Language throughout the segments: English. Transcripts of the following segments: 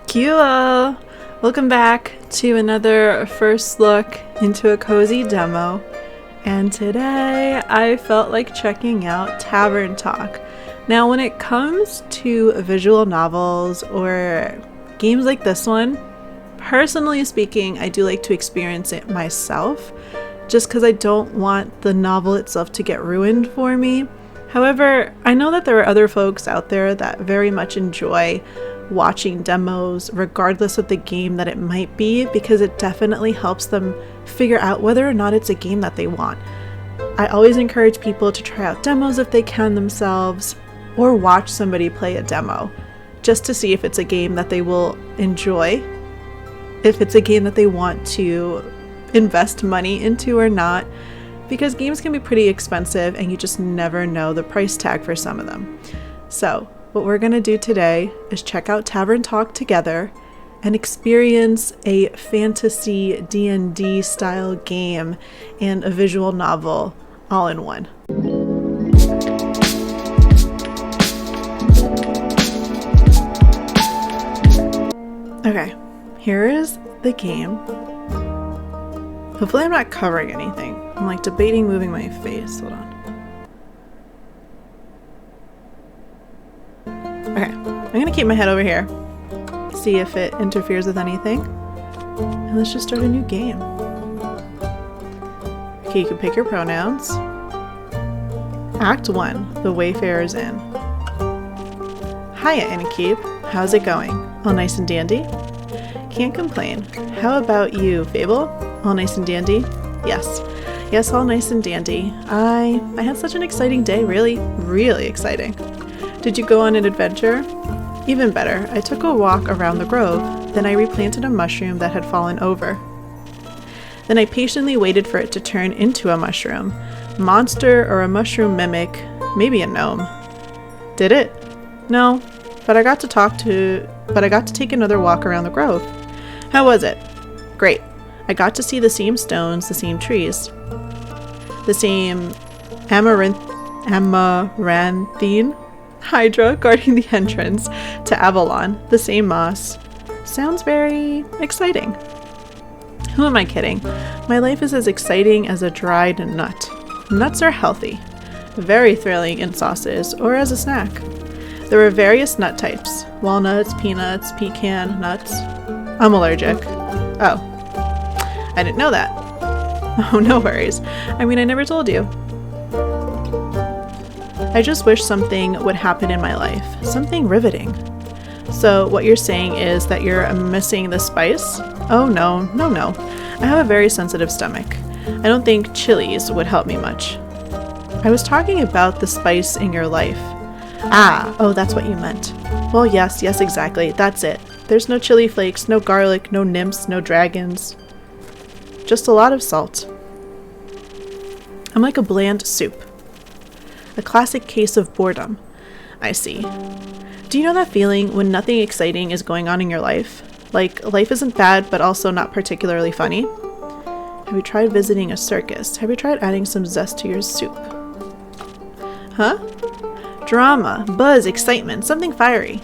Kilo! Welcome back to another first look into a cozy demo. And today I felt like checking out Tavern Talk. Now when it comes to visual novels or games like this one, personally speaking, I do like to experience it myself, just because I don't want the novel itself to get ruined for me. However, I know that there are other folks out there that very much enjoy watching demos regardless of the game that it might be, because it definitely helps them figure out whether or not it's a game that they want. I always encourage people to try out demos if they can themselves, or watch somebody play a demo just to see if it's a game that they will enjoy, if it's a game that they want to invest money into or not, because games can be pretty expensive and you just never know the price tag for some of them. So what we're going to do today is check out Tavern Talk together and experience a fantasy D&D style game and a visual novel all in one. Okay, here is the game. Hopefully I'm not covering anything. I'm like debating moving my face. Hold on. Okay, I'm gonna keep my head over here, see if it interferes with anything, and let's just start a new game. Okay, you can pick your pronouns. Act 1, The Wayfarer's Inn. Hiya, Innkeep. How's it going? All nice and dandy? Can't complain. How about you, Fable? All nice and dandy? Yes, all nice and dandy. I had such an exciting day, really exciting. Did you go on an adventure? Even better, I took a walk around the grove, then I replanted a mushroom that had fallen over. Then I patiently waited for it to turn into a mushroom. Monster or a mushroom mimic, maybe a gnome. Did it? No, but I got to take another walk around the grove. How was it? Great. I got to see the same stones, the same trees, the same amaranthine hydra guarding the entrance to Avalon, the same moss. Sounds very exciting. Who am I kidding? My life is as exciting as a dried nut. Nuts are healthy, very thrilling in sauces or as a snack. There are various nut types: walnuts, peanuts, pecan nuts. I'm allergic. Oh, I didn't know that. Oh, no worries. I mean, I never told you. I just wish something would happen in my life. Something riveting. So what you're saying is that you're missing the spice? Oh, no. I have a very sensitive stomach. I don't think chilies would help me much. I was talking about the spice in your life. Oh, that's what you meant. Well, yes, exactly. That's it. There's no chili flakes, no garlic, no nymphs, no dragons. Just a lot of salt. I'm like a bland soup. A classic case of boredom. I see. Do you know that feeling when nothing exciting is going on in your life? Like, life isn't bad, but also not particularly funny? Have you tried visiting a circus? Have you tried adding some zest to your soup? Huh? Drama, buzz, excitement, something fiery.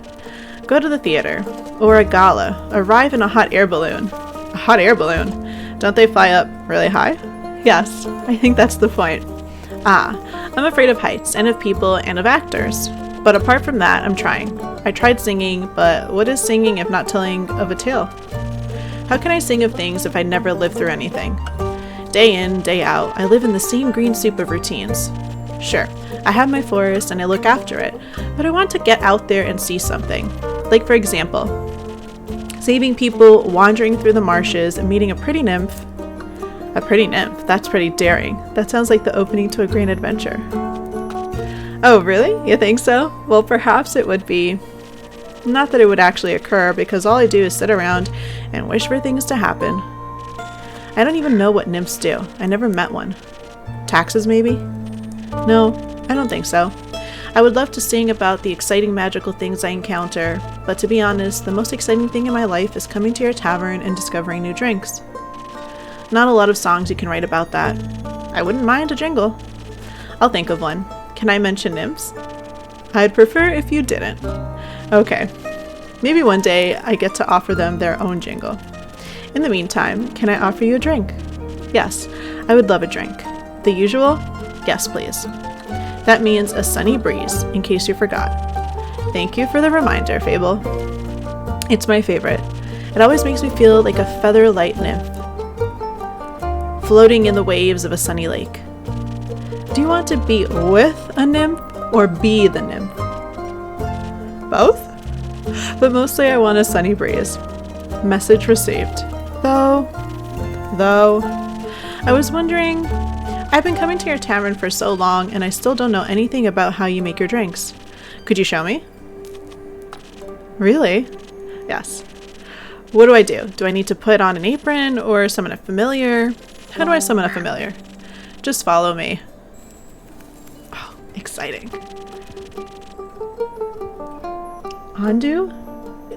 Go to the theater. Or a gala. Arrive in a hot air balloon. A hot air balloon? Don't they fly up really high? Yes, I think that's the point. I'm afraid of heights, and of people, and of actors. But apart from that, I'm trying. I tried singing, but what is singing if not telling of a tale? How can I sing of things if I never lived through anything? Day in, day out, I live in the same green soup of routines. Sure, I have my forest and I look after it, but I want to get out there and see something. Like, for example, saving people, wandering through the marshes, and meeting a pretty nymph. A pretty nymph? That's pretty daring. That sounds like the opening to a great adventure. Oh, really? You think so? Well, perhaps it would be. Not that it would actually occur, because all I do is sit around and wish for things to happen. I don't even know what nymphs do. I never met one. Taxes, maybe? No, I don't think so. I would love to sing about the exciting magical things I encounter, but to be honest, the most exciting thing in my life is coming to your tavern and discovering new drinks. Not a lot of songs you can write about that. I wouldn't mind a jingle. I'll think of one. Can I mention nymphs? I'd prefer if you didn't. Okay. Maybe one day I get to offer them their own jingle. In the meantime, can I offer you a drink? Yes, I would love a drink. The usual? Yes, please. That means a sunny breeze, in case you forgot. Thank you for the reminder, Fable. It's my favorite. It always makes me feel like a feather-light nymph, floating in the waves of a sunny lake. Do you want to be with a nymph or be the nymph? Both? But mostly I want a sunny breeze. Message received. Though, I was wondering, I've been coming to your tavern for so long and I still don't know anything about how you make your drinks. Could you show me? Really? Yes. What do I do? Do I need to put on an apron or summon a familiar? How do I summon a familiar? Just follow me. Oh, exciting. Andu?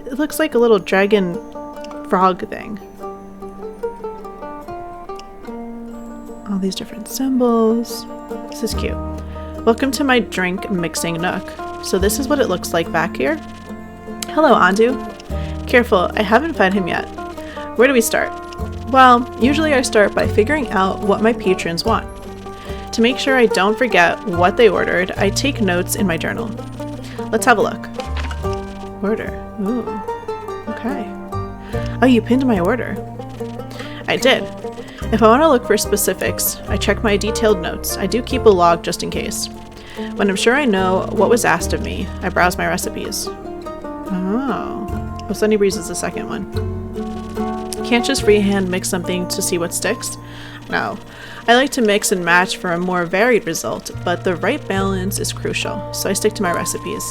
It looks like a little dragon frog thing. All these different symbols. This is cute. Welcome to my drink mixing nook. So this is what it looks like back here. Hello, Andu. Careful, I haven't fed him yet. Where do we start? Well, usually I start by figuring out what my patrons want. To make sure I don't forget what they ordered, I take notes in my journal. Let's have a look. Order. Ooh. Okay. Oh, you pinned my order. I did. If I want to look for specifics, I check my detailed notes. I do keep a log just in case. When I'm sure I know what was asked of me, I browse my recipes. Oh, Sunny Breeze is the second one. Can't just freehand mix something to see what sticks? No. I like to mix and match for a more varied result, but the right balance is crucial, so I stick to my recipes.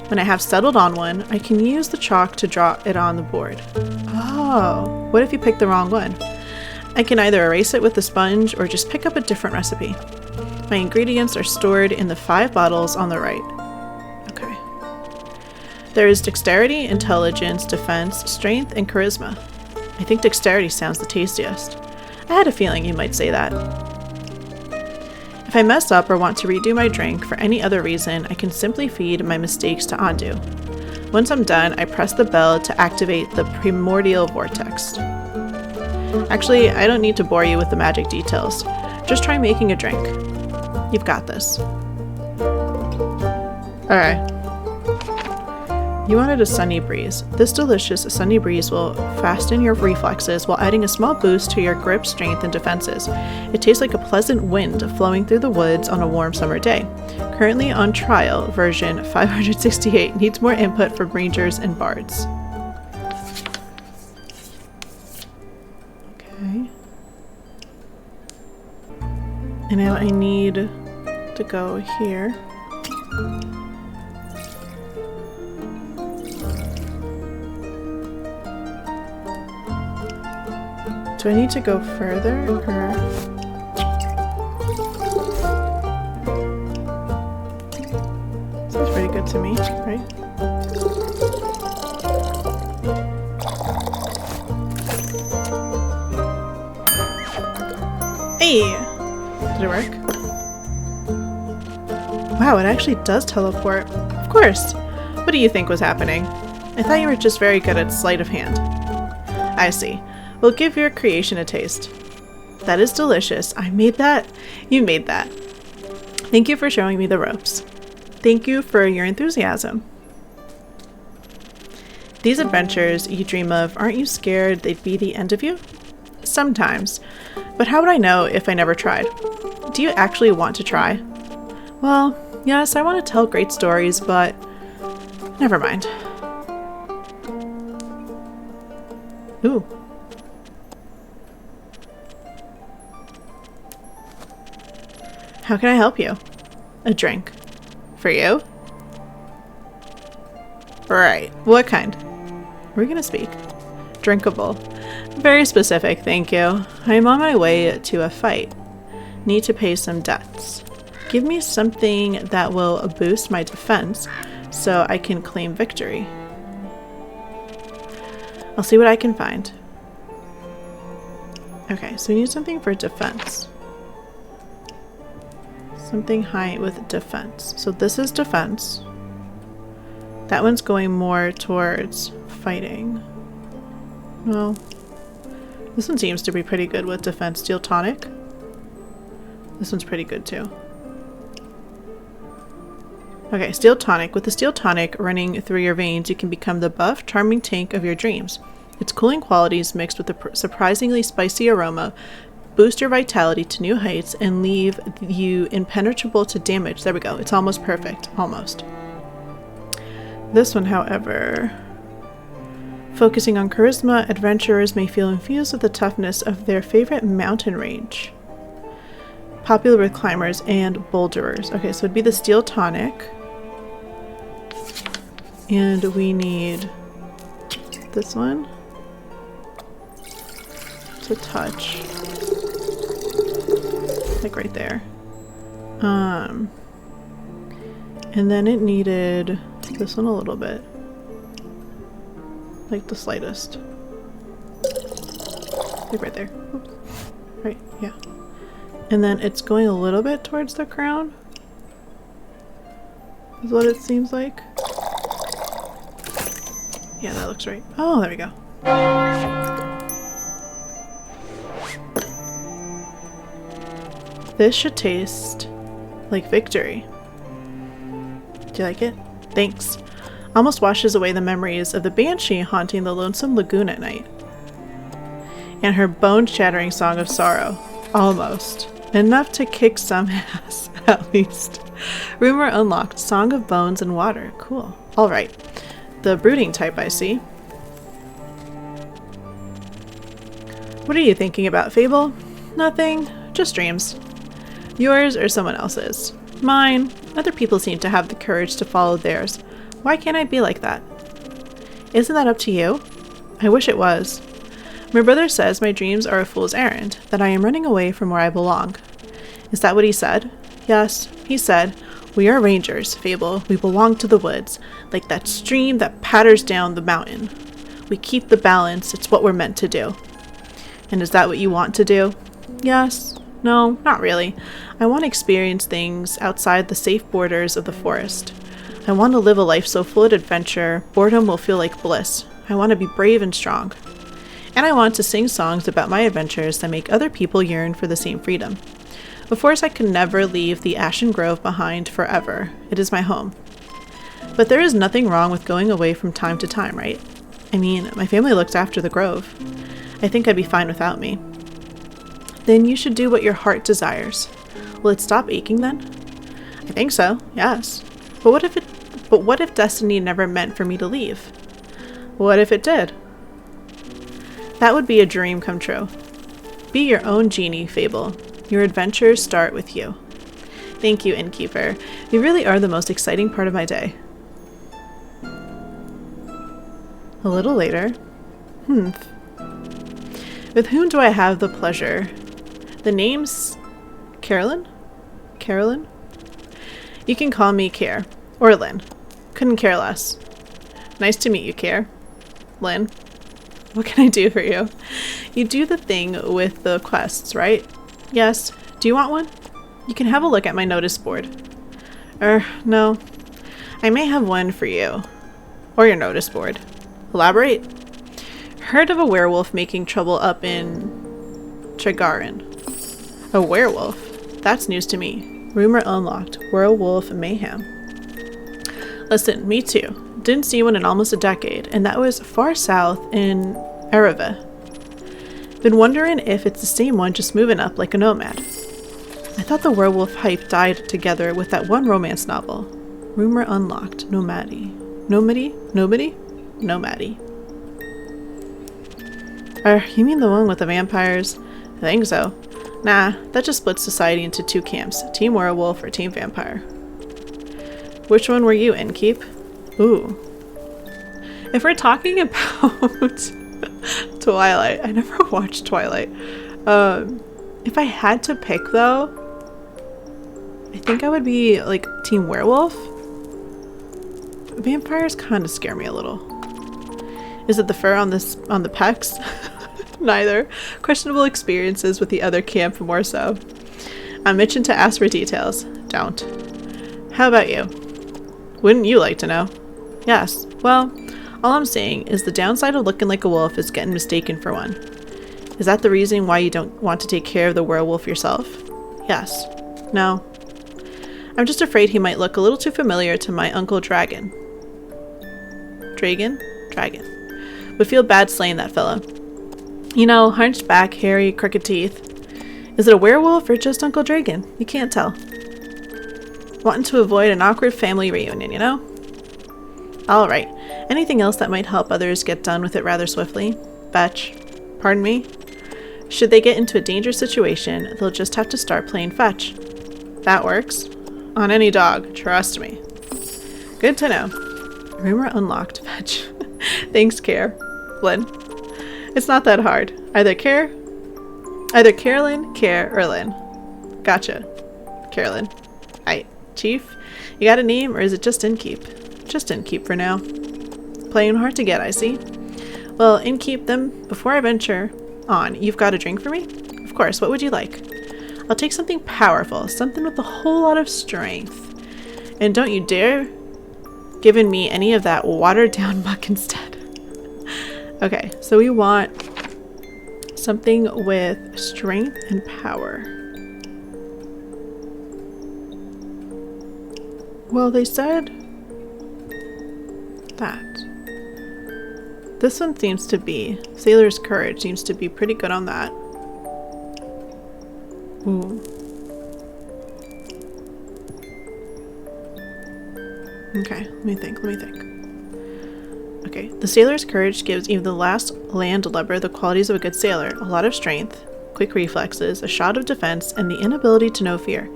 When I have settled on one, I can use the chalk to draw it on the board. Oh, what if you pick the wrong one? I can either erase it with a sponge or just pick up a different recipe. My ingredients are stored in the 5 bottles on the right. Okay. There is dexterity, intelligence, defense, strength, and charisma. I think dexterity sounds the tastiest. I had a feeling you might say that. If I mess up or want to redo my drink for any other reason, I can simply feed my mistakes to Andu. Once I'm done, I press the bell to activate the primordial vortex. Actually, I don't need to bore you with the magic details. Just try making a drink. You've got this. Alright. You wanted a sunny breeze. This delicious sunny breeze will fasten your reflexes while adding a small boost to your grip, strength, and defenses. It tastes like a pleasant wind flowing through the woods on a warm summer day. Currently on trial, version 568 needs more input for rangers and bards. Okay. And now I need to go here. Do I need to go further, or? Seems pretty good to me, right? Hey! Did it work? Wow, it actually does teleport. Of course! What do you think was happening? I thought you were just very good at sleight of hand. I see. We'll give your creation a taste. That is delicious. I made that. You made that. Thank you for showing me the ropes. Thank you for your enthusiasm. These adventures you dream of, aren't you scared they'd be the end of you? Sometimes. But how would I know if I never tried? Do you actually want to try? Well, yes, I want to tell great stories, but never mind. Ooh. How can I help you? A drink. For you? Right. What kind? We're gonna speak. Drinkable. Very specific, thank you. I am on my way to a fight. Need to pay some debts. Give me something that will boost my defense so I can claim victory. I'll see what I can find. Okay, so we need something for defense. Something high with defense. So this is defense. That one's going more towards fighting. Well, this one seems to be pretty good with defense. Steel tonic. This one's pretty good too. Okay, steel tonic. With the steel tonic running through your veins, you can become the buff, charming tank of your dreams. Its cooling qualities mixed with a surprisingly spicy aroma boost your vitality to new heights and leave you impenetrable to damage. There we go. It's almost perfect. Almost. This one, however, focusing on charisma, adventurers may feel infused with the toughness of their favorite mountain range. Popular with climbers and boulderers. Okay, so it'd be the steel tonic. And we need this one to touch. Like right there. And then it needed this one a little bit. Like the slightest. Like right there. Oops. Right, yeah. And then it's going a little bit towards the crown. Is what it seems like. Yeah, that looks right. Oh, there we go. This should taste like victory. Do you like it? Thanks. Almost washes away the memories of the banshee haunting the lonesome lagoon at night. And her bone-shattering song of sorrow. Almost. Enough to kick some ass, at least. Rumor unlocked. Song of bones and water. Cool. Alright. The brooding type, I see. What are you thinking about, Fable? Nothing. Just dreams. Yours or someone else's. Mine. Other people seem to have the courage to follow theirs. Why can't I be like that? Isn't that up to you? I wish it was. My brother says my dreams are a fool's errand, that I am running away from where I belong. Is that what he said? Yes, he said, we are rangers, Fable. We belong to the woods, like that stream that patters down the mountain. We keep the balance. It's what we're meant to do. And is that what you want to do? Yes. No, not really. I want to experience things outside the safe borders of the forest. I want to live a life so full of adventure, boredom will feel like bliss. I want to be brave and strong. And I want to sing songs about my adventures that make other people yearn for the same freedom. Of course, I can never leave the Ashen Grove behind forever. It is my home. But there is nothing wrong with going away from time to time, right? I mean, my family looks after the Grove. I think I'd be fine without me. Then you should do what your heart desires. Will it stop aching then? I think so, yes. But what if destiny never meant for me to leave? What if it did? That would be a dream come true. Be your own genie, Fable. Your adventures start with you. Thank you, Innkeeper. You really are the most exciting part of my day. A little later. With whom do I have the pleasure? The name's Carolyn? Carolyn? You can call me Care. Or Lynn. Couldn't care less. Nice to meet you, Care. Lynn. What can I do for you? You do the thing with the quests, right? Yes. Do you want one? You can have a look at my notice board. No. I may have one for you. Or your notice board. Elaborate. Heard of a werewolf making trouble up in Chagarin. A werewolf? That's news to me. Rumor unlocked. Werewolf mayhem. Listen, me too. Didn't see one in almost a decade, and that was far south in Ereva. Been wondering if it's the same one just moving up like a nomad. I thought the werewolf hype died together with that one romance novel. Rumor unlocked. Nomady. Nomady? Nobody? Nomady. You mean the one with the vampires? I think so. Nah, that just splits society into two camps. Team werewolf or team vampire. Which one were you, Innkeep? Ooh. If we're talking about Twilight, I never watched Twilight. If I had to pick though, I think I would be like team werewolf. Vampires kind of scare me a little. Is it the fur on the pecs? Neither. Questionable experiences with the other camp more so. I'm itching to ask for details. Don't. How about you? Wouldn't you like to know? Yes. Well, All I'm saying is the downside of looking like a wolf is getting mistaken for one. Is that the reason why you don't want to take care of the werewolf yourself? Yes. No. I'm just afraid he might look a little too familiar to my Uncle Dragon. Dragon? Dragon. Would feel bad slaying that fella. You know, hunched back, hairy, crooked teeth. Is it a werewolf or just Uncle Dragon? You can't tell. Wanting to avoid an awkward family reunion, you know? Alright. Anything else that might help others get done with it rather swiftly? Fetch. Pardon me? Should they get into a dangerous situation, they'll just have to start playing fetch. That works. On any dog, trust me. Good to know. Rumor unlocked, fetch. Thanks, Care. Lynn. It's not that hard. Either Carolyn, Care, or Lynn. Gotcha. Carolyn. Aight. Chief, you got a name, or is it just Innkeep? Just Innkeep for now. Playing hard to get, I see. Well, Innkeep, then, before I venture on, you've got a drink for me? Of course, what would you like? I'll take something powerful, something with a whole lot of strength. And don't you dare giving me any of that watered down muck instead. Okay, so we want something with strength and power. Well, they said that. This one seems to be, Sailor's Courage seems to be pretty good on that. Ooh. Okay, let me think. Okay, the Sailor's Courage gives even the last landlubber the qualities of a good sailor, a lot of strength, quick reflexes, a shot of defense, and the inability to know fear.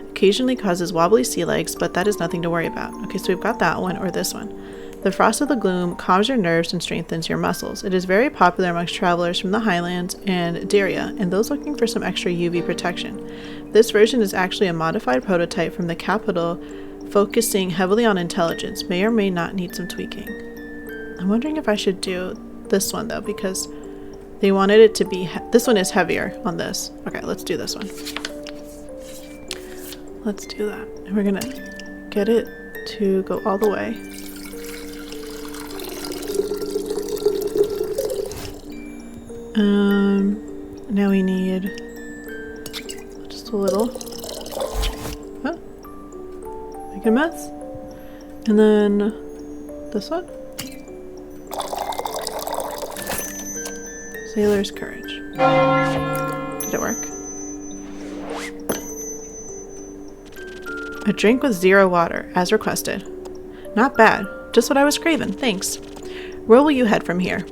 Occasionally causes wobbly sea legs, but that is nothing to worry about. Okay, so we've got that one, or this one. The Frost of the Gloom calms your nerves and strengthens your muscles. It is very popular amongst travelers from the Highlands and Daria, and those looking for some extra UV protection. This version is actually a modified prototype from the capital, focusing heavily on intelligence. May or may not need some tweaking. I'm wondering if I should do this one, though, because they wanted it to be... this one is heavier on this. Okay, let's do this one. Let's do that. And we're gonna get it to go all the way. Now we need just a little. Huh? Make a mess. And then this one. Sailor's Courage. Did it work? A drink with 0 water, as requested. Not bad. Just what I was craving. Thanks. Where will you head from here?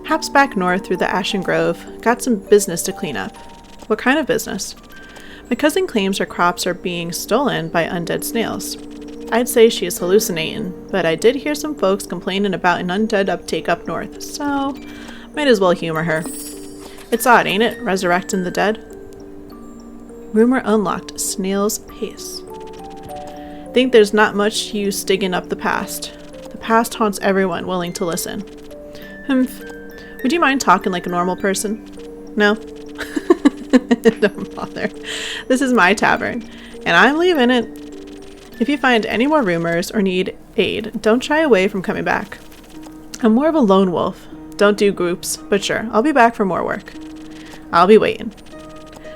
Haps back north through the Ashen Grove. Got some business to clean up. What kind of business? My cousin claims her crops are being stolen by undead snails. I'd say she is hallucinating, but I did hear some folks complaining about an undead uptake up north, so might as well humor her. It's odd, ain't it? Resurrecting the dead? Rumor unlocked. Snail's pace. Think there's not much use digging up the past. The past haunts everyone willing to listen. Humph. Would you mind talking like a normal person? No? Don't bother. This is my tavern, and I'm leaving it. If you find any more rumors or need aid, don't shy away from coming back. I'm more of a lone wolf. Don't do groups, but sure, I'll be back for more work. I'll be waiting.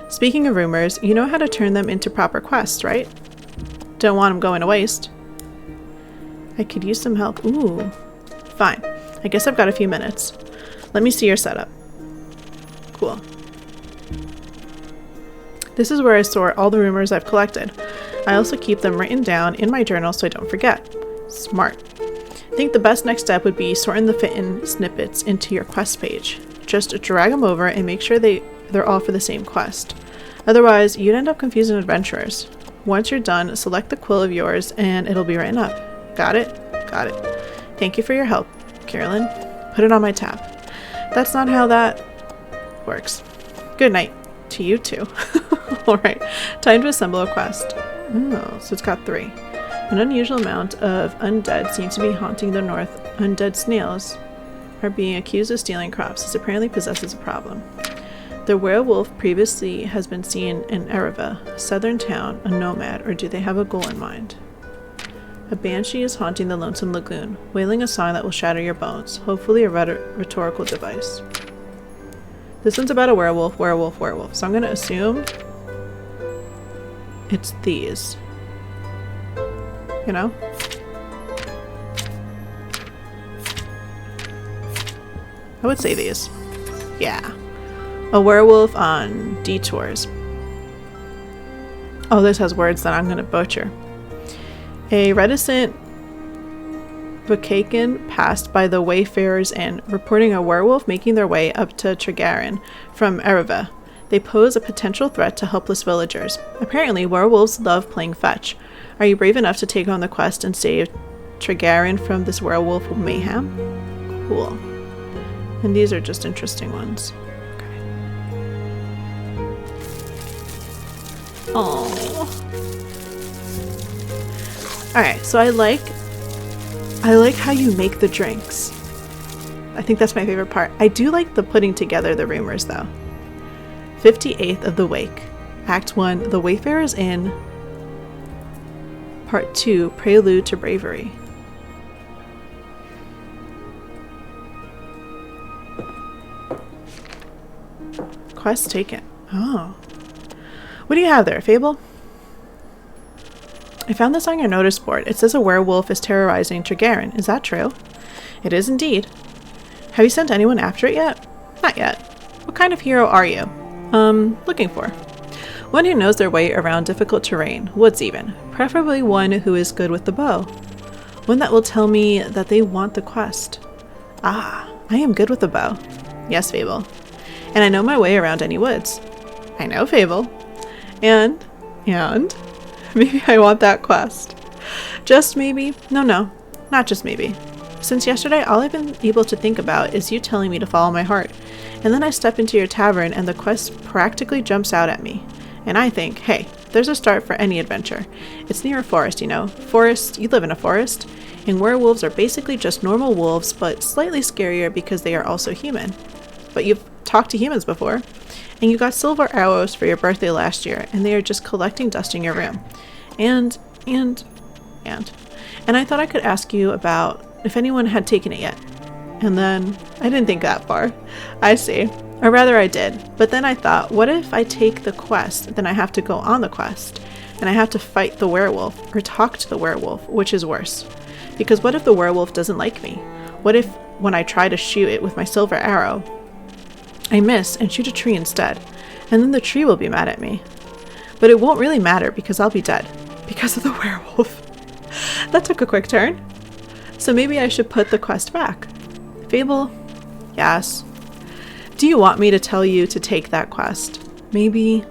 Speaking of rumors, you know how to turn them into proper quests, right? Don't want them going to waste. I could use some help. Ooh. Fine. I guess I've got a few minutes. Let me see your setup. Cool. This is where I store all the rumors I've collected. I also keep them written down in my journal so I don't forget. Smart. I think the best next step would be sorting the fit-in snippets into your quest page. Just drag them over and make sure they're all for the same quest. Otherwise, you'd end up confusing adventurers. Once you're done, select the quill of yours and it'll be written up. Got it? Got it. Thank you for your help, Carolyn. Put it on my tab. That's not how that works. Good night to you too. Alright, time to assemble a quest. Oh, so it's got 3. An unusual amount of undead seems to be haunting the north. Undead snails are being accused of stealing crops. This apparently possesses a problem. The werewolf previously has been seen in Ereva, a southern town, a nomad, or do they have a goal in mind? A banshee is haunting the lonesome lagoon, wailing a song that will shatter your bones. Hopefully a rhetorical device. This one's about a werewolf. So I'm going to assume it's these. You know? I would say these. Yeah. A werewolf on detours. Oh, this has words that I'm going to butcher. A reticent Vacacan passed by the Wayfarers Inn, reporting a werewolf making their way up to Tregarin from Ereva. They pose a potential threat to helpless villagers. Apparently, werewolves love playing fetch. Are you brave enough to take on the quest and save Tregarin from this werewolf mayhem? Cool. And these are just interesting ones. Okay. Oh. Alright, so I like how you make the drinks. I think that's my favorite part. I do like the putting together the rumors though. 58th of the Wake. Act 1, The Wayfarers Inn. Part 2, Prelude to Bravery. Quest taken. Oh. What do you have there, Fable? I found this on your notice board. It says a werewolf is terrorizing Tregarin. Is that true? It is indeed. Have you sent anyone after it yet? Not yet. What kind of hero are you? Looking for. One who knows their way around difficult terrain, woods even. Preferably one who is good with the bow. One that will tell me that they want the quest. Ah, I am good with the bow. Yes, Fable. And I know my way around any woods. I know, Fable. And maybe I want that quest. Just maybe. No, not just maybe. Since yesterday, all I've been able to think about is you telling me to follow my heart. And then I step into your tavern and the quest practically jumps out at me. And I think, hey, there's a start for any adventure. It's near a forest, you know. You live in a forest. And werewolves are basically just normal wolves, but slightly scarier because they are also human. But you've talked to humans before. And you got silver arrows for your birthday last year, and they are just collecting dust in your room. And I thought I could ask you about if anyone had taken it yet. And then I didn't think that far. I see. Or rather I did. But then I thought, what if I take the quest, then I have to go on the quest, and I have to fight the werewolf, or talk to the werewolf, which is worse. Because what if the werewolf doesn't like me? What if, when I try to shoot it with my silver arrow, I miss and shoot a tree instead, and then the tree will be mad at me. But it won't really matter because I'll be dead. Because of the werewolf. That took a quick turn. So maybe I should put the quest back. Fable? Yes. Do you want me to tell you to take that quest? Maybe.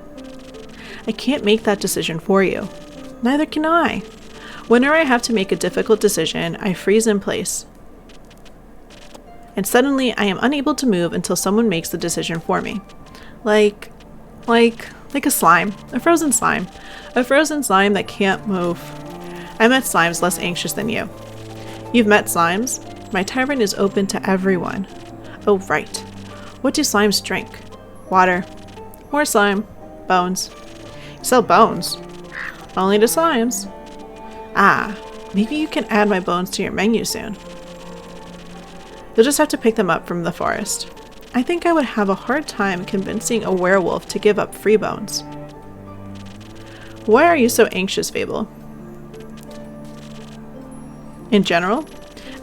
I can't make that decision for you. Neither can I. Whenever I have to make a difficult decision, I freeze in place. And suddenly I am unable to move until someone makes the decision for me. Like a slime. A frozen slime. A frozen slime that can't move. I met slimes less anxious than you. You've met slimes? My tavern is open to everyone. Oh, right. What do slimes drink? Water. More slime. Bones. You sell bones? Only to slimes. Ah, maybe you can add my bones to your menu soon. You'll just have to pick them up from the forest. I think I would have a hard time convincing a werewolf to give up free bones. Why are you so anxious, Fable? In general?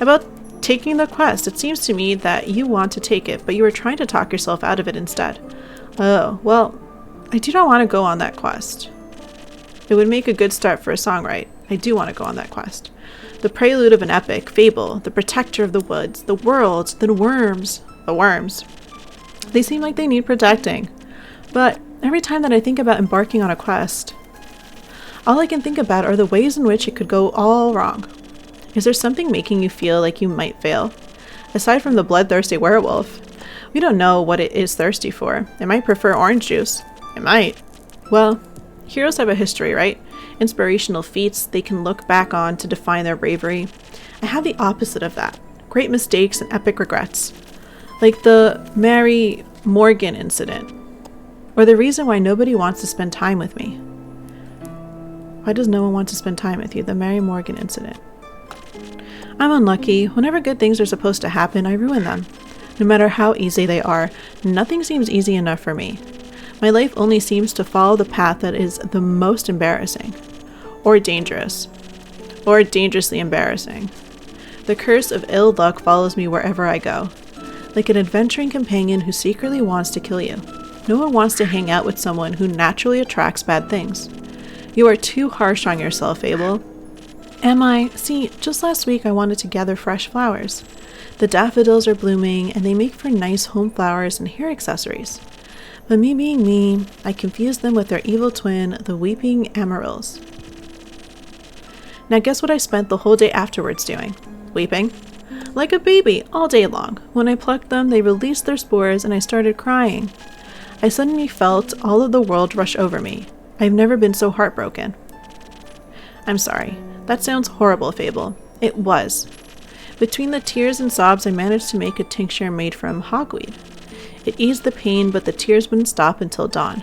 About taking the quest. It seems to me that you want to take it, but you are trying to talk yourself out of it instead. Oh, well, I do not want to go on that quest. It would make a good start for a song, right? I do want to go on that quest. The prelude of an epic, Fable, the protector of the woods, the worlds, the worms. The worms. They seem like they need protecting. But every time that I think about embarking on a quest, all I can think about are the ways in which it could go all wrong. Is there something making you feel like you might fail? Aside from the bloodthirsty werewolf, we don't know what it is thirsty for. It might prefer orange juice. It might. Well, heroes have a history, right? Inspirational feats they can look back on to define their bravery. I have the opposite of that. Great mistakes and epic regrets. Like the Mary Morgan incident. Or the reason why nobody wants to spend time with me. Why does no one want to spend time with you? The Mary Morgan incident. I'm unlucky. Whenever good things are supposed to happen, I ruin them. No matter how easy they are, nothing seems easy enough for me. My life only seems to follow the path that is the most embarrassing. Or dangerous. Or dangerously embarrassing. The curse of ill luck follows me wherever I go. Like an adventuring companion who secretly wants to kill you. No one wants to hang out with someone who naturally attracts bad things. You are too harsh on yourself, Fable. Am I? See, just last week I wanted to gather fresh flowers. The daffodils are blooming, and they make for nice home flowers and hair accessories. But me being me, I confused them with their evil twin, the weeping amaryllis. Now guess what I spent the whole day afterwards doing? Weeping. Like a baby, all day long. When I plucked them, they released their spores, and I started crying. I suddenly felt all of the world rush over me. I've never been so heartbroken. I'm sorry. That sounds horrible, Fable. It was. Between the tears and sobs, I managed to make a tincture made from hogweed. It eased the pain, but the tears wouldn't stop until dawn.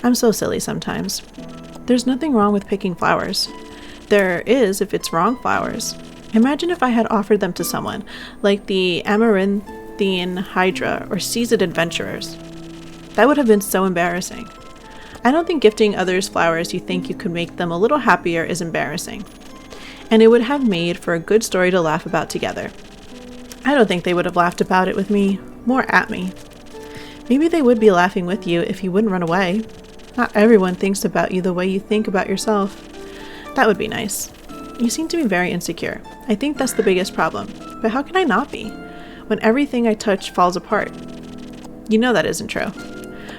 I'm so silly sometimes. There's nothing wrong with picking flowers. There is if it's wrong flowers. Imagine if I had offered them to someone, like the Amaranthine Hydra or Seasoned Adventurers. That would have been so embarrassing. I don't think gifting others flowers you think you could make them a little happier is embarrassing. And it would have made for a good story to laugh about together. I don't think they would have laughed about it with me, more at me. Maybe they would be laughing with you if you wouldn't run away. Not everyone thinks about you the way you think about yourself. That would be nice. You seem to be very insecure. I think that's the biggest problem. But how can I not be? When everything I touch falls apart. You know that isn't true.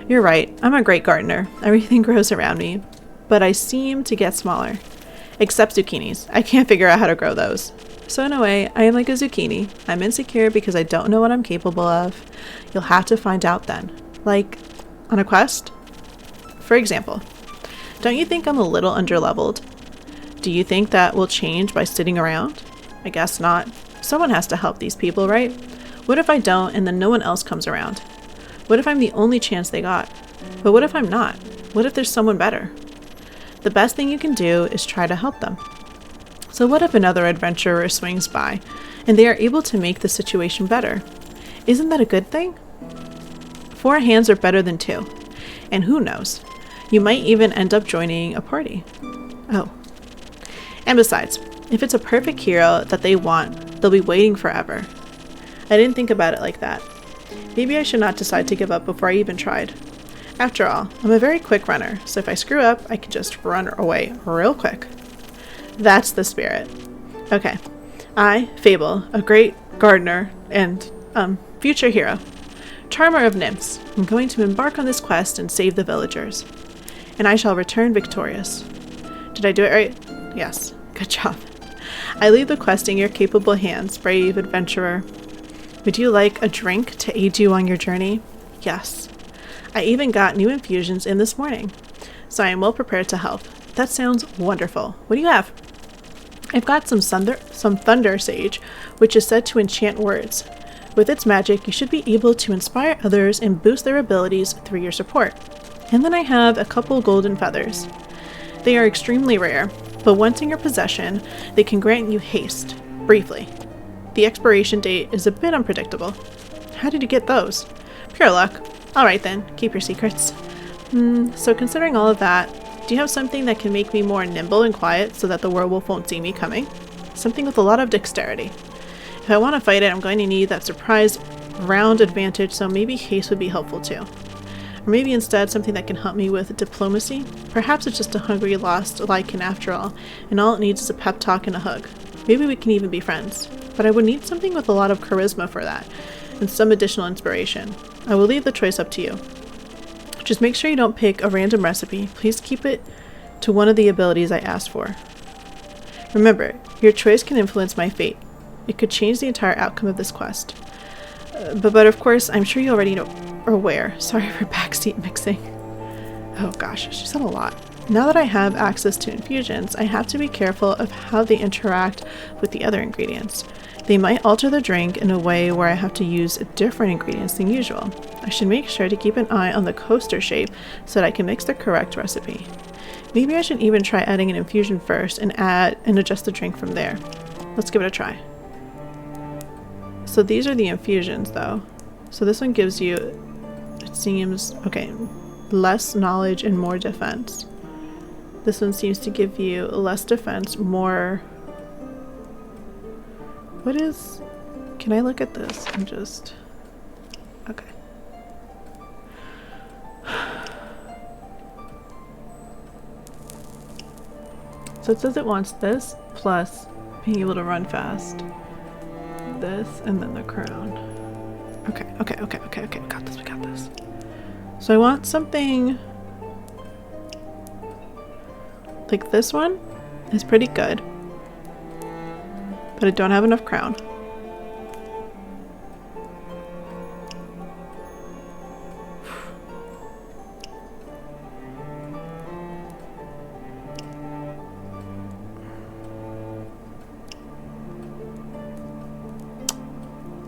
You're right, I'm a great gardener. Everything grows around me. But I seem to get smaller. Except zucchinis. I can't figure out how to grow those. So in a way, I am like a zucchini. I'm insecure because I don't know what I'm capable of. You'll have to find out then. Like, on a quest? For example, don't you think I'm a little underleveled? Do you think that will change by sitting around? I guess not. Someone has to help these people, right? What if I don't and then no one else comes around? What if I'm the only chance they got? But what if I'm not? What if there's someone better? The best thing you can do is try to help them. So what if another adventurer swings by and they are able to make the situation better? Isn't that a good thing? 4 hands are better than 2. And who knows? You might even end up joining a party. Oh. And besides, if it's a perfect hero that they want, they'll be waiting forever. I didn't think about it like that. Maybe I should not decide to give up before I even tried. After all, I'm a very quick runner, so if I screw up, I can just run away real quick. That's the spirit. Okay. I, Fable, a great gardener and, future hero, charmer of nymphs, am going to embark on this quest and save the villagers. And I shall return victorious. Did I do it right? Yes. Good job. I leave the quest in your capable hands, brave adventurer. Would you like a drink to aid you on your journey? Yes. I even got new infusions in this morning, so I am well prepared to help. That sounds wonderful. What do you have? I've got some thunder sage, which is said to enchant words. With its magic, you should be able to inspire others and boost their abilities through your support. And then I have a couple golden feathers. They are extremely rare, but once in your possession, they can grant you haste, briefly. The expiration date is a bit unpredictable. How did you get those? Pure luck. Alright then, keep your secrets. So considering all of that, do you have something that can make me more nimble and quiet so that the werewolf won't see me coming? Something with a lot of dexterity. If I want to fight it, I'm going to need that surprise round advantage, so maybe haste would be helpful too. Or maybe instead something that can help me with diplomacy. Perhaps it's just a hungry, lost lichen after all, and all it needs is a pep talk and a hug. Maybe we can even be friends. But I would need something with a lot of charisma for that, and some additional inspiration. I will leave the choice up to you. Just make sure you don't pick a random recipe. Please keep it to one of the abilities I asked for. Remember, your choice can influence my fate. It could change the entire outcome of this quest. But of course, I'm sure you already know or aware. Sorry for backseat mixing. Oh gosh, she said a lot. Now that I have access to infusions, I have to be careful of how they interact with the other ingredients. They might alter the drink in a way where I have to use different ingredients than usual. I should make sure to keep an eye on the coaster shape so that I can mix the correct recipe. Maybe I should even try adding an infusion first and add and adjust the drink from there. Let's give it a try. So these are the infusions though. So this one gives you, it seems, okay, less knowledge and more defense. This one seems to give you less defense, more... What is... Can I look at this and just... Okay. So it says it wants this plus being able to run fast. This and then the crown. Okay. We got this. So I want something like this one is pretty good, but I don't have enough crown.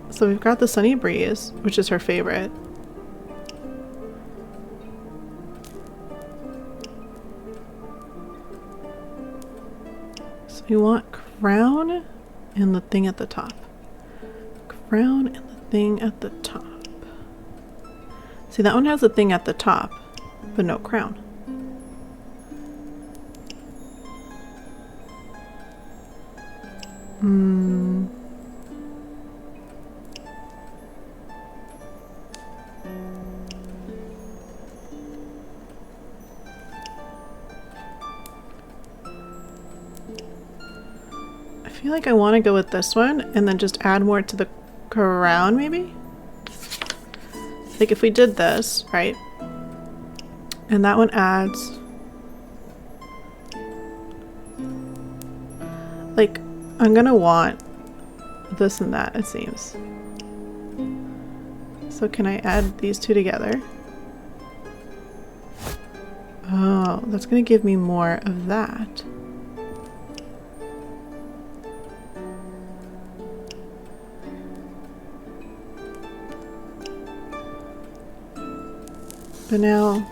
So we've got the Sunny Breeze, which is her favorite. So we want crown and the thing at the top. Crown and the thing at the top. See, that one has a thing at the top, but no crown. I feel like I want to go with this one and then just add more to the crown, maybe? Like if we did this, right? And that one adds... Like, I'm gonna want this and that, it seems. So can I add these two together? Oh, that's gonna give me more of that. But now,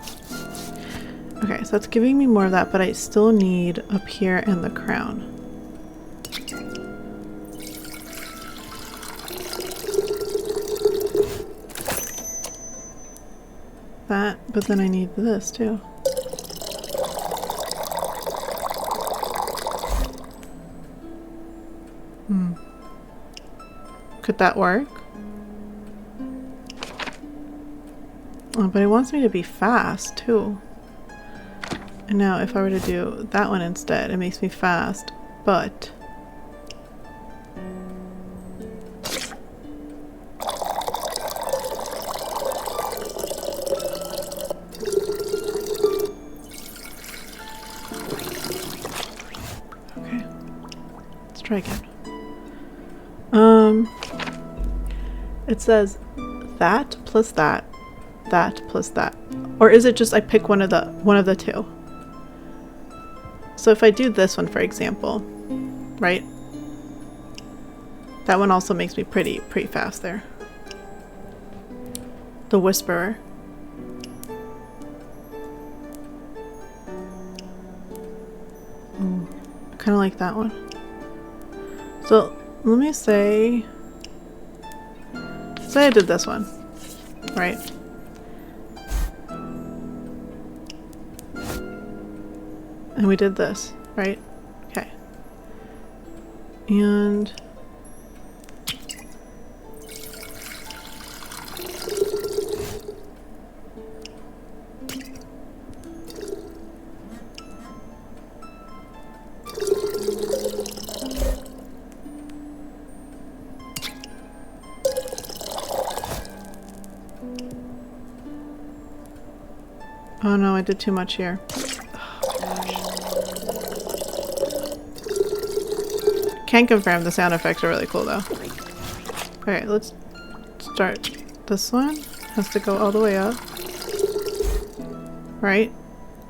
okay, so that's giving me more of that, but I still need up here in the crown. That, but then I need this too. Could that work? Oh, but it wants me to be fast too. And now if I were to do that one instead, it makes me fast, but... Okay, let's try again. It says that plus that. That plus that, or is it just I pick one of the two? So if I do this one, for example, right, that one also makes me pretty fast there. The Whisperer. Kind of like that one. So let me say I did this one, right? And we did this, right? Okay. And oh no, I did too much here. Can confirm the sound effects are really cool though. Okay, let's start. This one has to go all the way up. Right?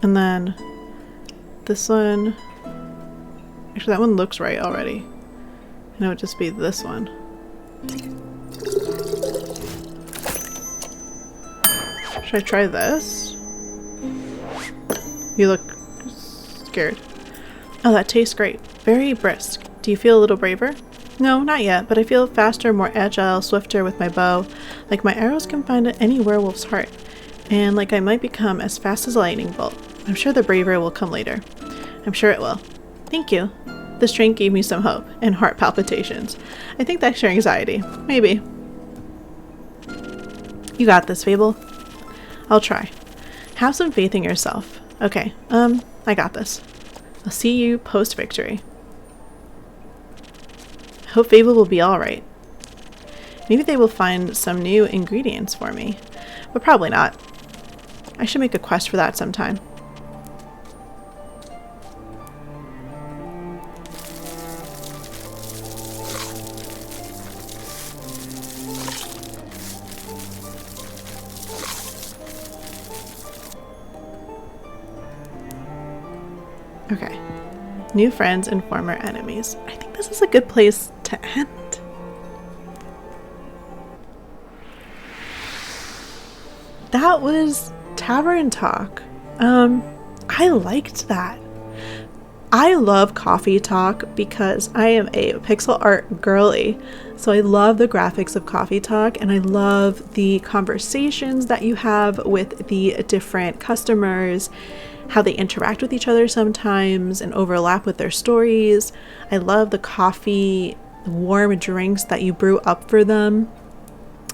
And then this one, actually that one looks right already. And it would just be this one. Should I try this? You look scared. Oh, that tastes great. Very brisk. Do you feel a little braver? No, not yet, but I feel faster, more agile, swifter with my bow. Like my arrows can find any werewolf's heart. And like I might become as fast as a lightning bolt. I'm sure the bravery will come later. I'm sure it will. Thank you. This drink gave me some hope and heart palpitations. I think that's your anxiety. Maybe. You got this, Fable. I'll try. Have some faith in yourself. Okay, I got this. I'll see you post-victory. Hope Fable will be alright. Maybe they will find some new ingredients for me. But probably not. I should make a quest for that sometime. Okay. New friends and former enemies. I think this is a good place to end. That was Tavern Talk. I liked that. I love Coffee Talk because I am a pixel art girly. So I love the graphics of Coffee Talk, and I love the conversations that you have with the different customers, how they interact with each other sometimes and overlap with their stories. I love the coffee, warm drinks that you brew up for them.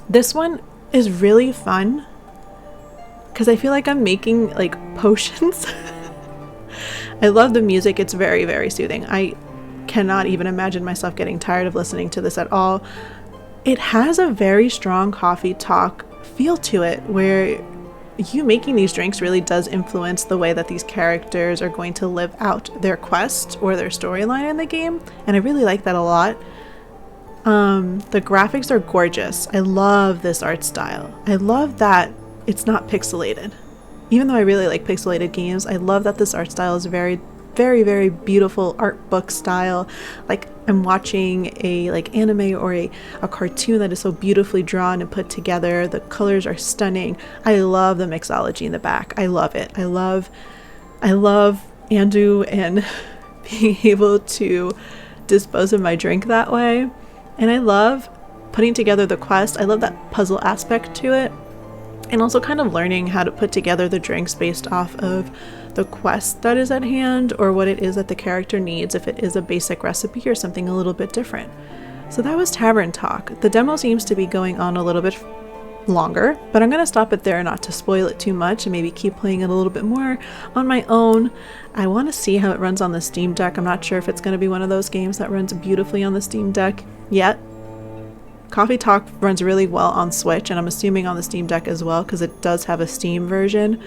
This one is really fun because I feel like I'm making like potions. I love the music. It's very, very soothing. I cannot even imagine myself getting tired of listening to this at all. It has a very strong Coffee Talk feel to it where you making these drinks really does influence the way that these characters are going to live out their quest or their storyline in the game, and I really like that a lot. The graphics are gorgeous. I love this art style. I love that it's not pixelated. Even though I really like pixelated games, I love that this art style is very, very, very beautiful art book style. Like I'm watching a like anime or a cartoon that is so beautifully drawn and put together. The colors are stunning. I love the mixology in the back. I love it. I love Andu and being able to dispose of my drink that way. And I love putting together the quest. I love that puzzle aspect to it. And also kind of learning how to put together the drinks based off of the quest that is at hand or what it is that the character needs, if it is a basic recipe or something a little bit different. So that was Tavern Talk. The demo seems to be going on a little bit longer, but I'm going to stop it there not to spoil it too much and maybe keep playing it a little bit more on my own. I want to see how it runs on the Steam Deck. I'm not sure if it's going to be one of those games that runs beautifully on the Steam Deck yet. Coffee Talk runs really well on Switch, and I'm assuming on the Steam Deck as well because it does have a Steam version.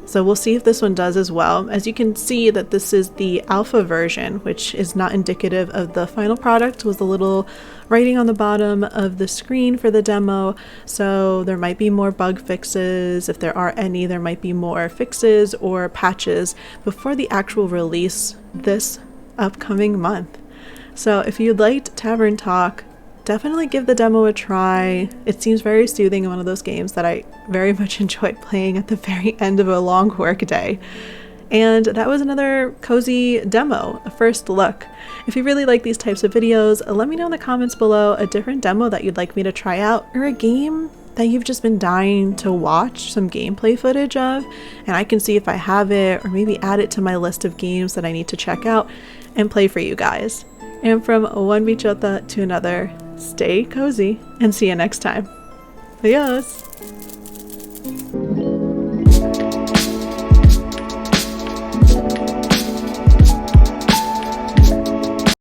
So we'll see if this one does as well. As you can see that this is the alpha version, which is not indicative of the final product, was the little writing on the bottom of the screen for the demo. So there might be more bug fixes. If there are any, there might be more fixes or patches before the actual release this upcoming month. So if you liked Tavern Talk, definitely give the demo a try. It seems very soothing in one of those games that I very much enjoy playing at the very end of a long work day. And that was another cozy demo, a first look. If you really like these types of videos, let me know in the comments below a different demo that you'd like me to try out, or a game that you've just been dying to watch some gameplay footage of, and I can see if I have it, or maybe add it to my list of games that I need to check out and play for you guys. And from one bichota to another, stay cozy and see you next time. Adios!